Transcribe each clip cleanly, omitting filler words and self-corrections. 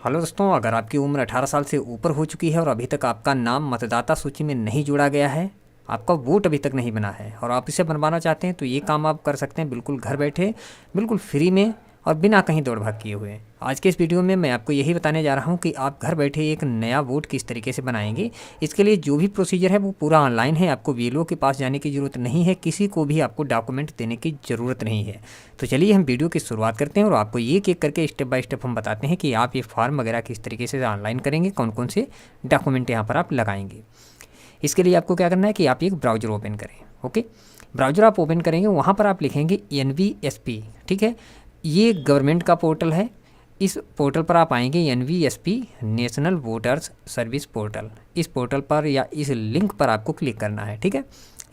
Hello दोस्तों, अगर आपकी उम्र 18 साल से ऊपर हो चुकी है और अभी तक आपका नाम मतदाता सूची में नहीं जोड़ा गया है, आपका वोट अभी तक नहीं बना है और आप इसे बनवाना चाहते हैं, तो ये काम आप कर सकते हैं बिल्कुल घर बैठे, बिल्कुल फ्री में और बिना कहीं दौड़ भाग किए हुए। आज के इस वीडियो में मैं आपको यही बताने जा रहा हूँ कि आप घर बैठे एक नया वोट किस तरीके से बनाएंगे। इसके लिए जो भी प्रोसीजर है वो पूरा ऑनलाइन है, आपको वीएलओ के पास जाने की ज़रूरत नहीं है, किसी को भी आपको डॉक्यूमेंट देने की ज़रूरत नहीं है। तो चलिए हम वीडियो की शुरुआत करते हैं और आपको एक एक करके स्टेप बाय स्टेप हम बताते हैं कि आप ये फॉर्म वगैरह किस तरीके से ऑनलाइन करेंगे, कौन कौन से डॉक्यूमेंट यहाँ पर आप लगाएंगे। इसके लिए आपको क्या करना है कि आप एक ब्राउज़र ओपन करें। ओके, ब्राउज़र आप ओपन करेंगे, वहाँ पर आप लिखेंगे NVSP। ठीक है, ये गवर्नमेंट का पोर्टल है। इस पोर्टल पर आप आएंगे, NVSP national voters service portal. इस पोर्टल पर या इस लिंक पर आपको क्लिक करना है। ठीक है,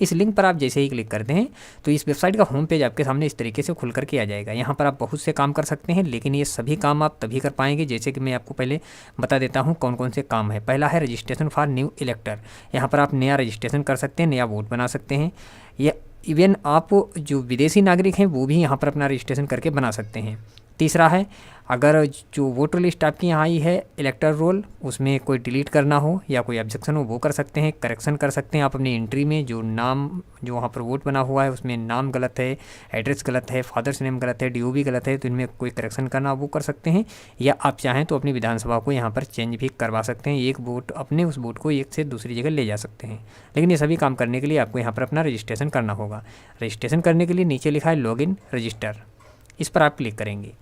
इस लिंक पर आप जैसे ही क्लिक करते हैं तो इस वेबसाइट का होम पेज आपके सामने इस तरीके से खुल करके आ जाएगा। यहाँ पर आप बहुत से काम कर सकते हैं, लेकिन ये सभी काम आप तभी कर पाएंगे जैसे कि मैं आपको पहले बता देता हूँ कौन कौन से काम है। पहला है रजिस्ट्रेशन फॉर न्यू इलेक्टर। यहाँ पर आप नया रजिस्ट्रेशन कर सकते हैं, नया वोट बना सकते हैं, या इवन आप जो विदेशी नागरिक हैं वो भी यहाँ पर अपना रजिस्ट्रेशन करके बना सकते हैं। तीसरा है, अगर जो वोटर लिस्ट आपकी यहाँ आई है इलेक्टर रोल, उसमें कोई डिलीट करना हो या कोई ऑब्जेक्शन हो वो कर सकते हैं, करेक्शन कर सकते हैं। आप अपनी एंट्री में जो नाम जो वहाँ पर वोट बना हुआ है उसमें नाम गलत है, एड्रेस गलत है, फादर्स नेम गलत है, DOB गलत है, तो इनमें कोई करेक्शन करना वो कर सकते हैं। या आप चाहें तो अपनी विधानसभा को यहाँ पर चेंज भी करवा सकते हैं, एक वोट अपने उस वोट को एक से दूसरी जगह ले जा सकते हैं। लेकिन ये सभी काम करने के लिए आपको यहाँ पर अपना रजिस्ट्रेशन करना होगा। रजिस्ट्रेशन करने के लिए नीचे लिखा है लॉगिन रजिस्टर, इस पर आप क्लिक करेंगे।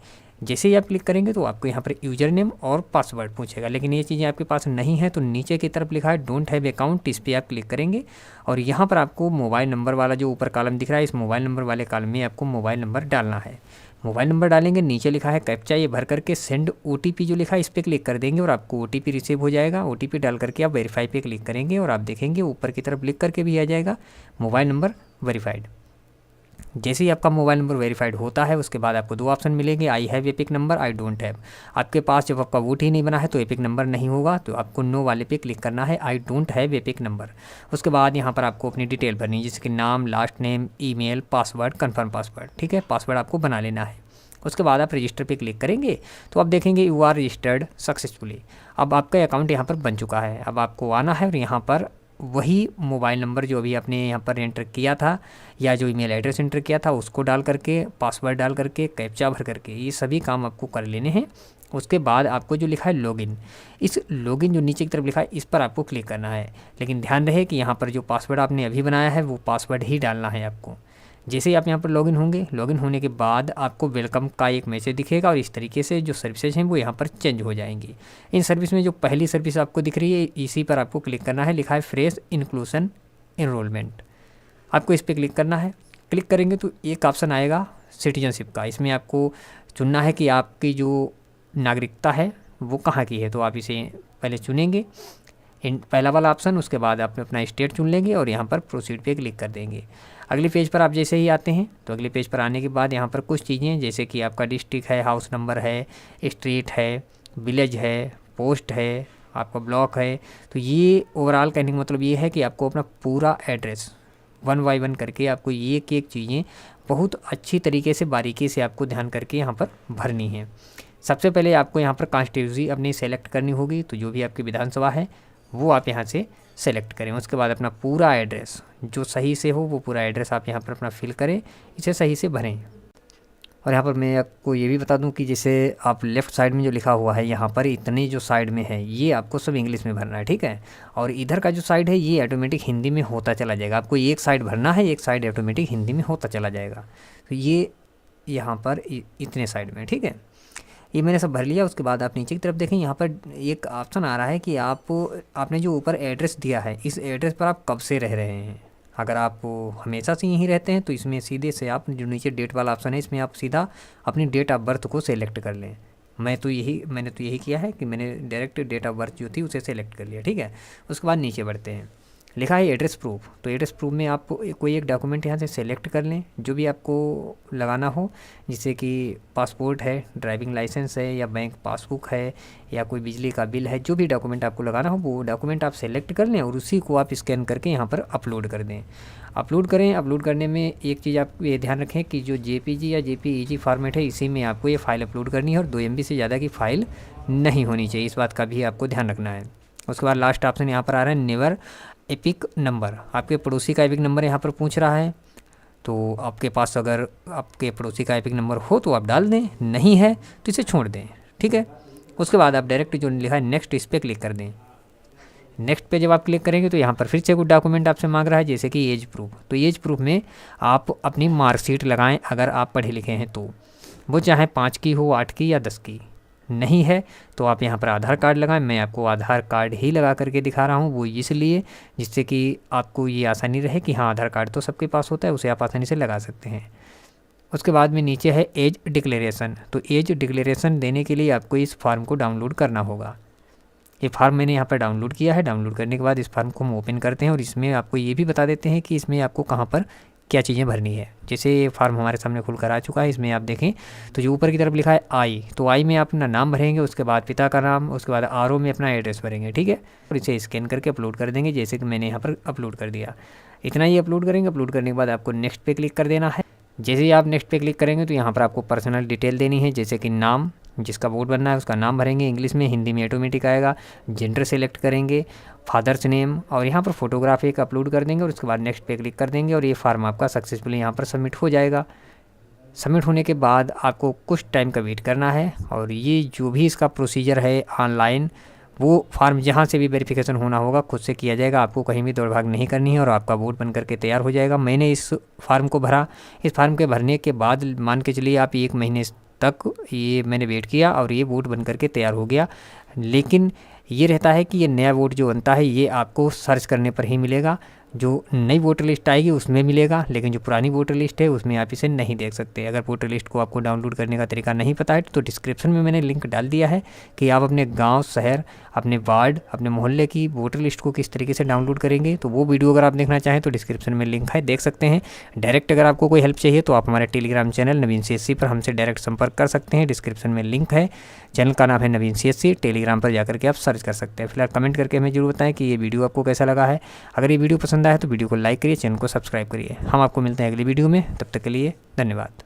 जैसे ही आप क्लिक करेंगे तो आपको यहाँ पर यूज़र नेम और पासवर्ड पूछेगा, लेकिन ये चीज़ें आपके पास नहीं है तो नीचे की तरफ लिखा है डोंट हैव अकाउंट, इस पर आप क्लिक करेंगे और यहाँ पर आपको मोबाइल नंबर वाला जो ऊपर कॉलम दिख रहा है, इस मोबाइल नंबर वाले कॉलम में आपको मोबाइल नंबर डालना है। मोबाइल नंबर डालेंगे, नीचे लिखा है कैप्चा, ये भर करके सेंड OTP जो लिखा है इस पर क्लिक कर देंगे और आपको OTP रिसीव हो जाएगा। OTP डाल करके आप वेरीफाई पे क्लिक करेंगे और आप देखेंगे ऊपर की तरफ लिख करके भी आ जाएगा मोबाइल नंबर वेरीफाइड। जैसे ही आपका मोबाइल नंबर वेरीफाइड होता है उसके बाद आपको दो ऑप्शन मिलेंगे, I have epic number, I don't have. आपके पास जब आपका वोट ही नहीं बना है तो एपिक नंबर नहीं होगा, तो आपको नो वाले पे क्लिक करना है, I don't have epic number. उसके बाद यहाँ पर आपको अपनी डिटेल भरनी है, जैसे कि नाम, last name, email, password, confirm password. ठीक है, पासवर्ड आपको बना लेना है। उसके बाद आप रजिस्टर पे क्लिक करेंगे तो आप देखेंगे यू आर रजिस्टर्ड सक्सेसफुली। अब आपका अकाउंट यहाँ पर बन चुका है। अब आपको आना है और यहाँ पर वही मोबाइल नंबर जो अभी आपने यहाँ पर एंटर किया था या जो ईमेल एड्रेस एंटर किया था उसको डाल करके, पासवर्ड डाल करके, कैप्चा भर करके, ये सभी काम आपको कर लेने हैं। उसके बाद आपको जो लिखा है लॉगिन, इस लॉगिन जो नीचे की तरफ लिखा है इस पर आपको क्लिक करना है। लेकिन ध्यान रहे कि यहाँ पर जो पासवर्ड आपने अभी बनाया है वो पासवर्ड ही डालना है आपको। जैसे ही आप यहाँ पर लॉगिन होंगे, लॉगिन होने के बाद आपको वेलकम का एक मैसेज दिखेगा और इस तरीके से जो सर्विसेज हैं वो यहाँ पर चेंज हो जाएंगी। इन सर्विस में जो पहली सर्विस आपको दिख रही है इसी पर आपको क्लिक करना है, लिखा है फ्रेश इंक्लूसन एनरोलमेंट, आपको इस पर क्लिक करना है। क्लिक करेंगे तो एक ऑप्शन आएगा सिटीजनशिप का, इसमें आपको चुनना है कि आपकी जो नागरिकता है वो कहाँ की है, तो आप इसे पहले चुनेंगे पहला वाला ऑप्शन। उसके बाद आप अपना स्टेट चुन लेंगे और यहाँ पर प्रोसीड पे क्लिक कर देंगे। अगले पेज पर आप जैसे ही आते हैं तो अगले पेज पर आने के बाद यहाँ पर कुछ चीज़ें जैसे कि आपका डिस्ट्रिक्ट है, हाउस नंबर है, स्ट्रीट है, विलेज है, पोस्ट है, आपका ब्लॉक है, तो ये ओवरऑल कहने का मतलब ये है कि आपको अपना पूरा एड्रेस 1 बाय 1 करके आपको एक एक चीज़ें बहुत अच्छी तरीके से बारीकी से आपको ध्यान करके यहाँ पर भरनी है। सबसे पहले आपको यहाँ पर कॉन्स्टिट्यूंसी अपनी सेलेक्ट करनी होगी, तो जो भी आपकी विधानसभा है वो आप यहाँ से सेलेक्ट करें। उसके बाद अपना पूरा एड्रेस जो सही से हो वो पूरा एड्रेस आप यहाँ पर अपना फिल करें, इसे सही से भरें। और यहाँ पर मैं आपको ये भी बता दूं कि जैसे आप लेफ़्ट साइड में जो लिखा हुआ है यहाँ पर इतने जो साइड में है ये आपको सब इंग्लिश में भरना है, ठीक है। और इधर का जो साइड है ये ऑटोमेटिक हिंदी में होता चला जाएगा, आपको एक साइड भरना है, एक साइड ऑटोमेटिक हिंदी में होता चला जाएगा। तो ये यहाँ पर इतने साइड में, ठीक है। ये मैंने सब भर लिया। उसके बाद आप नीचे की तरफ देखें, यहाँ पर एक ऑप्शन आ रहा है कि आपने जो ऊपर एड्रेस दिया है इस एड्रेस पर आप कब से रह रहे हैं। अगर आप हमेशा से यहीं रहते हैं तो इसमें सीधे से आप जो नीचे डेट वाला ऑप्शन है इसमें आप सीधा अपनी डेट ऑफ बर्थ को सेलेक्ट कर लें। मैंने तो यही किया है कि मैंने डायरेक्ट डेट ऑफ बर्थ जो थी उसे सेलेक्ट कर लिया, ठीक है। उसके बाद नीचे बढ़ते हैं, लिखा है एड्रेस प्रूफ, तो एड्रेस प्रूफ में आप कोई एक डॉक्यूमेंट यहाँ से सेलेक्ट कर लें जो भी आपको लगाना हो, जैसे कि पासपोर्ट है, ड्राइविंग लाइसेंस है, या बैंक पासबुक है, या कोई बिजली का बिल है। जो भी डॉक्यूमेंट आपको लगाना हो वो डॉक्यूमेंट आप सेलेक्ट कर लें और उसी को आप स्कैन करके यहाँ पर अपलोड कर दें। अपलोड करें। अपलोड करने में एक चीज़ आप ये ध्यान रखें कि जो JPG या JPEG फॉर्मेट है इसी में आपको ये फ़ाइल अपलोड करनी है और 2 MB से ज़्यादा की फ़ाइल नहीं होनी चाहिए, इस बात का भी आपको ध्यान रखना है। उसके बाद लास्ट ऑप्शन यहाँ पर आ रहा है नेवर एपिक नंबर। आपके पड़ोसी का एपिक नंबर यहाँ पर पूछ रहा है, तो आपके पास अगर आपके पड़ोसी का एपिक नंबर हो तो आप डाल दें, नहीं है तो इसे छोड़ दें, ठीक है। उसके बाद आप डायरेक्ट जो लिखा है नेक्स्ट, इस पर क्लिक कर दें। नेक्स्ट पे जब आप क्लिक करेंगे तो यहाँ पर फिर से कुछ डॉक्यूमेंट आपसे मांग रहा है, जैसे कि एज प्रूफ। तो एज प्रूफ में आप अपनी मार्कशीट लगाएं, अगर आप पढ़े लिखे हैं तो, वो चाहे 5 की हो, 8 की या 10 की। नहीं है तो आप यहाँ पर आधार कार्ड लगाएं। मैं आपको आधार कार्ड ही लगा करके दिखा रहा हूँ, वो इसलिए जिससे कि आपको ये आसानी रहे कि हाँ आधार कार्ड तो सबके पास होता है, उसे आप आसानी से लगा सकते हैं। उसके बाद में नीचे है एज डिक्लेरेशन। तो एज डिक्लेरेशन देने के लिए आपको इस फॉर्म को डाउनलोड करना होगा। ये फार्म मैंने यहाँ पर डाउनलोड किया है। डाउनलोड करने के बाद इस फार्म को हम ओपन करते हैं और इसमें आपको ये भी बता देते हैं कि इसमें आपको कहाँ पर क्या चीज़ें भरनी है। जैसे ये फार्म हमारे सामने खुल कर आ चुका है, इसमें आप देखें तो जो ऊपर की तरफ लिखा है आई, तो आई में आप अपना नाम भरेंगे, उसके बाद पिता का नाम, उसके बाद आरओ में अपना एड्रेस भरेंगे, ठीक है। और इसे स्कैन करके अपलोड कर देंगे, जैसे कि मैंने यहाँ पर अपलोड कर दिया। इतना ही अपलोड करेंगे। अपलोड करने के बाद आपको नेक्स्ट पे क्लिक कर देना है। जैसे ही आप नेक्स्ट पे क्लिक करेंगे तो यहाँ पर आपको पर्सनल डिटेल देनी है, जैसे कि नाम, जिसका वोट बनना है उसका नाम भरेंगे, इंग्लिश में, हिंदी में ऑटोमेटिक आएगा। जेंडर सेलेक्ट करेंगे, फादर्स नेम, और यहाँ पर फोटोग्राफ एक अपलोड कर देंगे और उसके बाद नेक्स्ट पे क्लिक कर देंगे और ये फार्म आपका सक्सेसफुली यहाँ पर सबमिट हो जाएगा। सबमिट होने के बाद आपको कुछ टाइम का वेट करना है और ये जो भी इसका प्रोसीजर है ऑनलाइन, वो फार्म जहाँ से भी वेरिफिकेशन होना होगा खुद से किया जाएगा। आपको कहीं भी दौड़ भाग नहीं करनी है और आपका वोट बन करके तैयार हो जाएगा। मैंने इस फार्म को भरा। इस फार्म के भरने के बाद मान के चलिए आप 1 महीने तक ये मैंने वेट किया और ये वोट बन करके तैयार हो गया। लेकिन ये रहता है कि ये नया वोट जो बनता है ये आपको सर्च करने पर ही मिलेगा। जो नई वोटर लिस्ट आएगी उसमें मिलेगा, लेकिन जो पुरानी वोटर लिस्ट है उसमें आप इसे नहीं देख सकते। अगर वोटर लिस्ट को आपको डाउनलोड करने का तरीका नहीं पता है तो डिस्क्रिप्शन में मैंने लिंक डाल दिया है कि आप अपने गांव, शहर, अपने वार्ड, अपने मोहल्ले की वोटर लिस्ट को किस तरीके से डाउनलोड करेंगे। तो वो वीडियो अगर आप देखना चाहें तो डिस्क्रिप्शन में लिंक है, देख सकते हैं। डायरेक्ट अगर आपको कोई हेल्प चाहिए तो आप हमारे टेलीग्राम चैनल नवीन CSC पर हमसे डायरेक्ट संपर्क कर सकते हैं। डिस्क्रिप्शन में लिंक है। चैनल का नाम है नवीन CSC। टेलीग्राम पर जाकर के आप सर्च कर सकते हैं। फिलहाल कमेंट करके हमें जरूर बताएं कि ये वीडियो आपको कैसा लगा है। अगर ये वीडियो पसंद आया तो वीडियो को लाइक करिए, चैनल को सब्सक्राइब करिए। हम आपको मिलते हैं अगली वीडियो में, तब तक के लिए धन्यवाद।